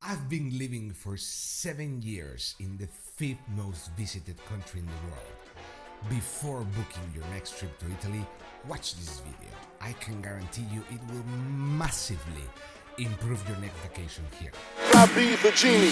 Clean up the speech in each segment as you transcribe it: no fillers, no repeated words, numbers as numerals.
I've been living for 7 years in the fifth most visited country in the world. Before booking your next trip to Italy, watch this video. I can guarantee you it will massively improve your next vacation here. I be the genie.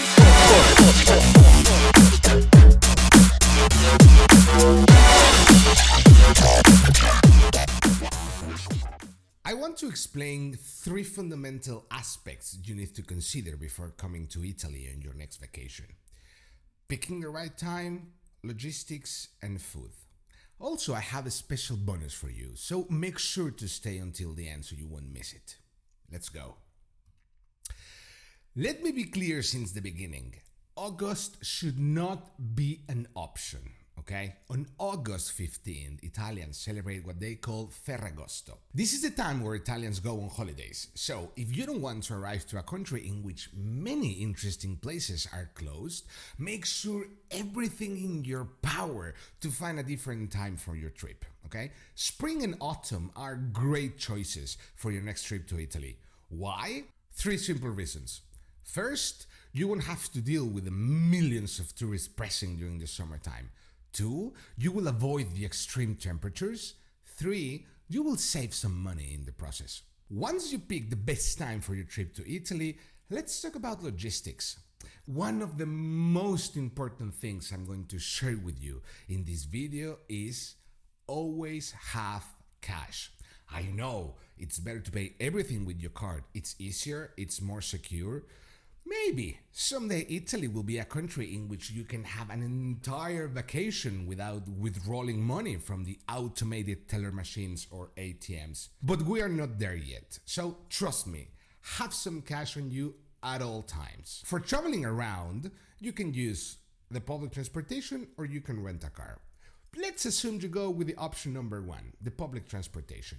I want to explain 3 fundamental aspects you need to consider before coming to Italy on your next vacation. Picking the right time, logistics, and food. Also, I have a special bonus for you, so make sure to stay until the end so you won't miss it. Let's go. Let me be clear since the beginning. August should not be an option, okay? On August 15th, Italians celebrate what they call Ferragosto. This is the time where Italians go on holidays. So if you don't want to arrive to a country in which many interesting places are closed, make sure everything in your power to find a different time for your trip, okay? Spring and autumn are great choices for your next trip to Italy. Why? 3 simple reasons. First, you won't have to deal with the millions of tourists pressing during the summertime. 2, you will avoid the extreme temperatures. 3, you will save some money in the process. Once you pick the best time for your trip to Italy, let's talk about logistics. One of the most important things I'm going to share with you in this video is always have cash. I know it's better to pay everything with your card. It's easier, it's more secure. Maybe someday Italy will be a country in which you can have an entire vacation without withdrawing money from the automated teller machines or ATMs. But we are not there yet. So trust me, have some cash on you at all times. For traveling around, you can use the public transportation or you can rent a car. Let's assume you go with the option number 1, the public transportation.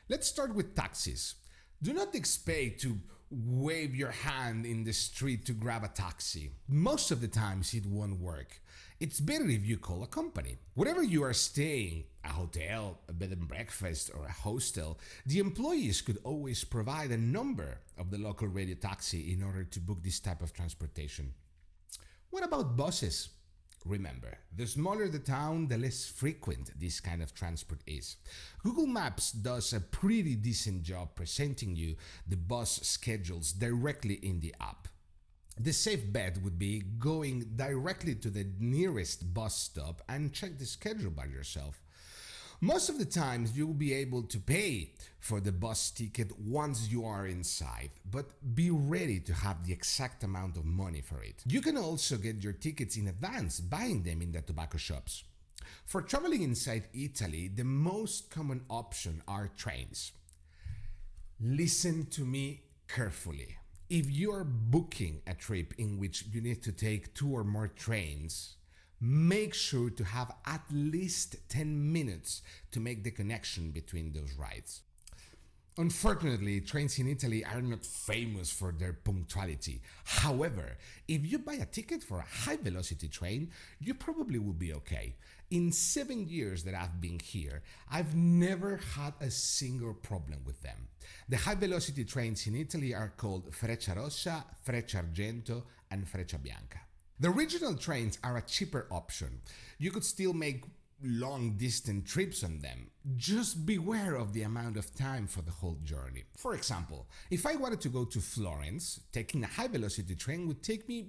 Let's start with taxis. Do not expect to wave your hand in the street to grab a taxi. Most of the times it won't work. It's better if you call a company. Wherever you are staying, a hotel, a bed and breakfast, or a hostel, the employees could always provide a number of the local radio taxi in order to book this type of transportation. What about buses? Remember, the smaller the town, the less frequent this kind of transport is. Google Maps does a pretty decent job presenting you the bus schedules directly in the app. The safe bet would be going directly to the nearest bus stop and check the schedule by yourself. Most of the times you will be able to pay for the bus ticket once you are inside, but be ready to have the exact amount of money for it. You can also get your tickets in advance, buying them in the tobacco shops. For traveling inside Italy, the most common option are trains. Listen to me carefully. If you are booking a trip in which you need to take 2 or more trains, make sure to have at least 10 minutes to make the connection between those rides. Unfortunately, trains in Italy are not famous for their punctuality. However, if you buy a ticket for a high-velocity train, you probably will be okay. In 7 years that I've been here, I've never had a single problem with them. The high-velocity trains in Italy are called Frecciarossa, Frecciargento, and Frecciabianca. The regional trains are a cheaper option. You could still make long distance trips on them. Just beware of the amount of time for the whole journey. For example, if I wanted to go to Florence, taking a high velocity train would take me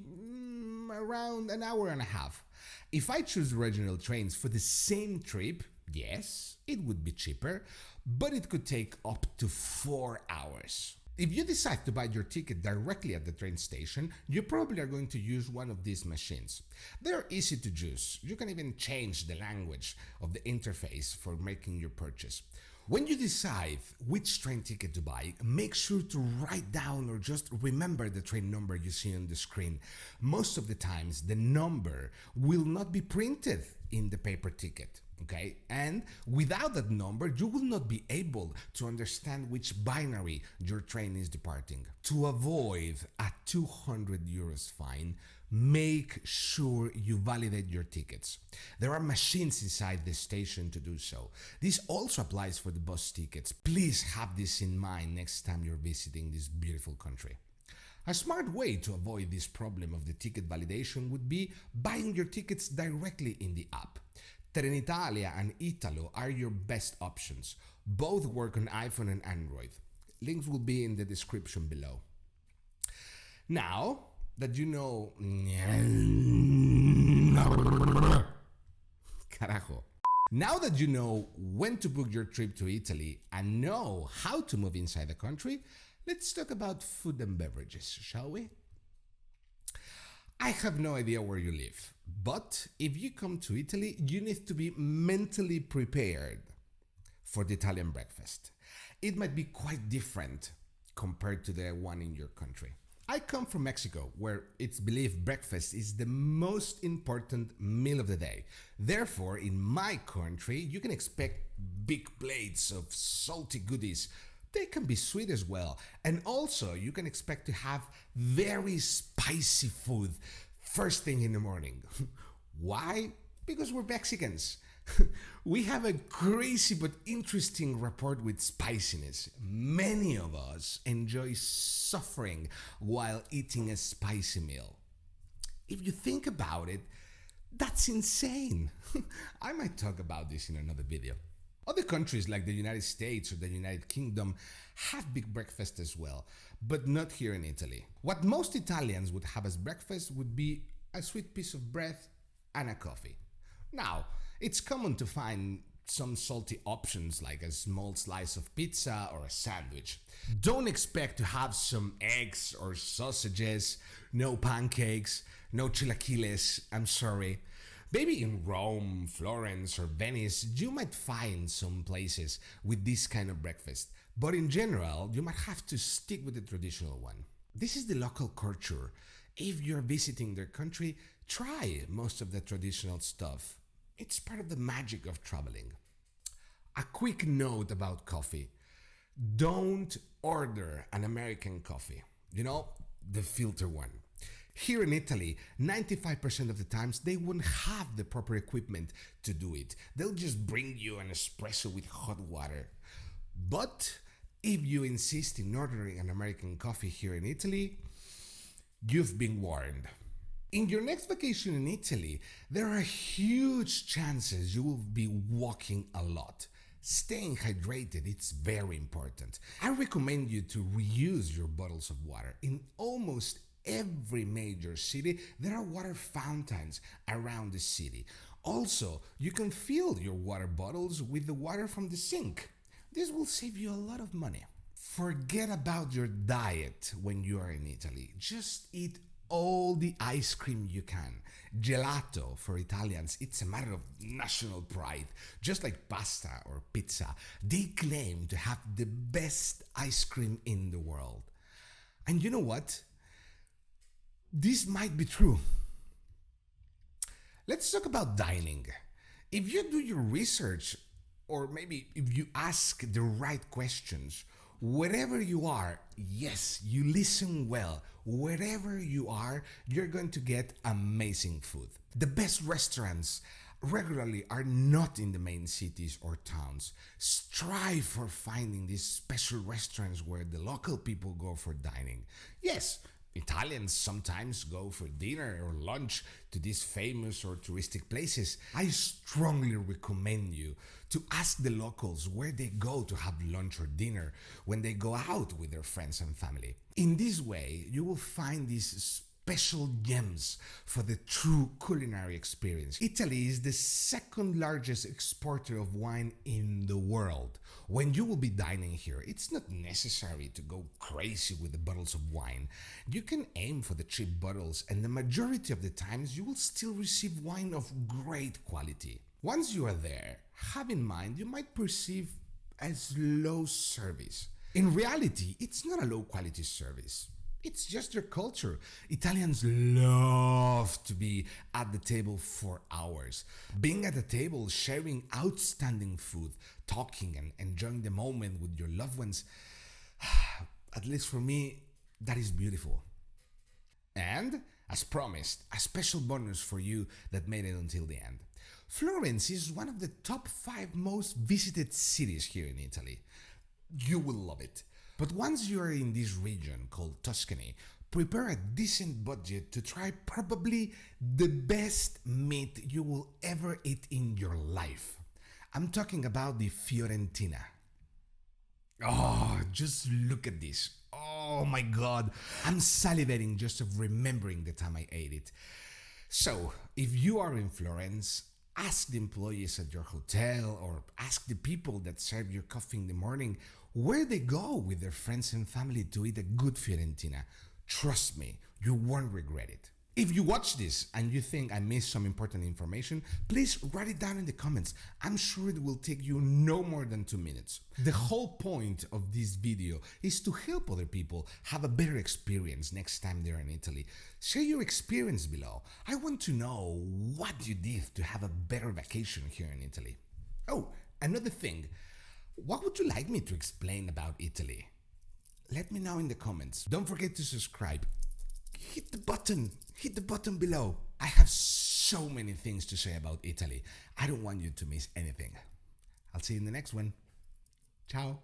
around an hour and a half. If I choose regional trains for the same trip, yes, it would be cheaper, but it could take up to 4 hours. If you decide to buy your ticket directly at the train station, you probably are going to use one of these machines. They're easy to use. You can even change the language of the interface for making your purchase. When you decide which train ticket to buy, make sure to write down or just remember the train number you see on the screen. Most of the times, the number will not be printed in the paper ticket. Okay, and without that number, you will not be able to understand which binary your train is departing. To avoid a 200 euros fine, make sure you validate your tickets. There are machines inside the station to do so. This also applies for the bus tickets. Please have this in mind next time you're visiting this beautiful country. A smart way to avoid this problem of the ticket validation would be buying your tickets directly in the app. Trenitalia and Italo are your best options. Both work on iPhone and Android. Links will be in the description below. Now that you know... Carajo. Now that you know when to book your trip to Italy and know how to move inside the country, let's talk about food and beverages, shall we? I have no idea where you live, but if you come to Italy, you need to be mentally prepared for the Italian breakfast. It might be quite different compared to the one in your country. I come from Mexico, where it's believed breakfast is the most important meal of the day. Therefore, in my country, you can expect big plates of salty goodies. They can be sweet as well. And also, you can expect to have very spicy food first thing in the morning. Why? Because we're Mexicans. We have a crazy but interesting rapport with spiciness. Many of us enjoy suffering while eating a spicy meal. If you think about it, that's insane. I might talk about this in another video. Other countries like the United States or the United Kingdom have big breakfast as well, but not here in Italy. What most Italians would have as breakfast would be a sweet piece of bread and a coffee. Now, it's common to find some salty options like a small slice of pizza or a sandwich. Don't expect to have some eggs or sausages, no pancakes, no chilaquiles, I'm sorry. Maybe in Rome, Florence or Venice, you might find some places with this kind of breakfast, but in general, you might have to stick with the traditional one. This is the local culture. If you're visiting their country, try most of the traditional stuff. It's part of the magic of traveling. A quick note about coffee. Don't order an American coffee. You know, the filter one. Here in Italy, 95% of the times they won't have the proper equipment to do it. They'll just bring you an espresso with hot water. But if you insist in ordering an American coffee here in Italy, you've been warned. In your next vacation in Italy, there are huge chances you will be walking a lot. Staying hydrated, it's very important. I recommend you to reuse your bottles of water. In almost every major city, there are water fountains around the city. Also, you can fill your water bottles with the water from the sink. This will save you a lot of money. Forget about your diet when you are in Italy. Just eat all the ice cream you can. Gelato for Italians, it's a matter of national pride. Just like pasta or pizza, they claim to have the best ice cream in the world. And you know what? This might be true. Let's talk about dining. If you do your research, or maybe if you ask the right questions, wherever you are, yes, you listen well. Wherever you are, you're going to get amazing food. The best restaurants regularly are not in the main cities or towns. Strive for finding these special restaurants where the local people go for dining. Yes, Italians sometimes go for dinner or lunch to these famous or touristic places. I strongly recommend you to ask the locals where they go to have lunch or dinner when they go out with their friends and family. In this way, you will find these special gems for the true culinary experience. Italy is the second largest exporter of wine in the world. When you will be dining here, it's not necessary to go crazy with the bottles of wine. You can aim for the cheap bottles, and the majority of the times you will still receive wine of great quality. Once you are there, have in mind you might perceive as low service. In reality, it's not a low quality service. It's just their culture. Italians love to be at the table for hours. Being at the table, sharing outstanding food, talking and enjoying the moment with your loved ones, at least for me, that is beautiful. And, as promised, a special bonus for you that made it until the end. Florence is one of the top 5 most visited cities here in Italy. You will love it. But once you are in this region called Tuscany, Prepare a decent budget to try probably the best meat you will ever eat in your life. I'm talking about the Fiorentina. Oh, just look at this. Oh my god. I'm salivating just of remembering the time I ate it. So, if you are in Florence, ask the employees at your hotel or ask the people that serve your coffee in the morning where they go with their friends and family to eat a good Fiorentina. Trust me, you won't regret it. If you watch this and you think I missed some important information, please write it down in the comments. I'm sure it will take you no more than 2 minutes. The whole point of this video is to help other people have a better experience next time they're in Italy. Share your experience below. I want to know what you did to have a better vacation here in Italy. Oh, another thing. What would you like me to explain about Italy? Let me know in the comments. Don't forget to subscribe. Hit the button below. I have so many things to say about Italy. I don't want you to miss anything. I'll see you in the next one. Ciao.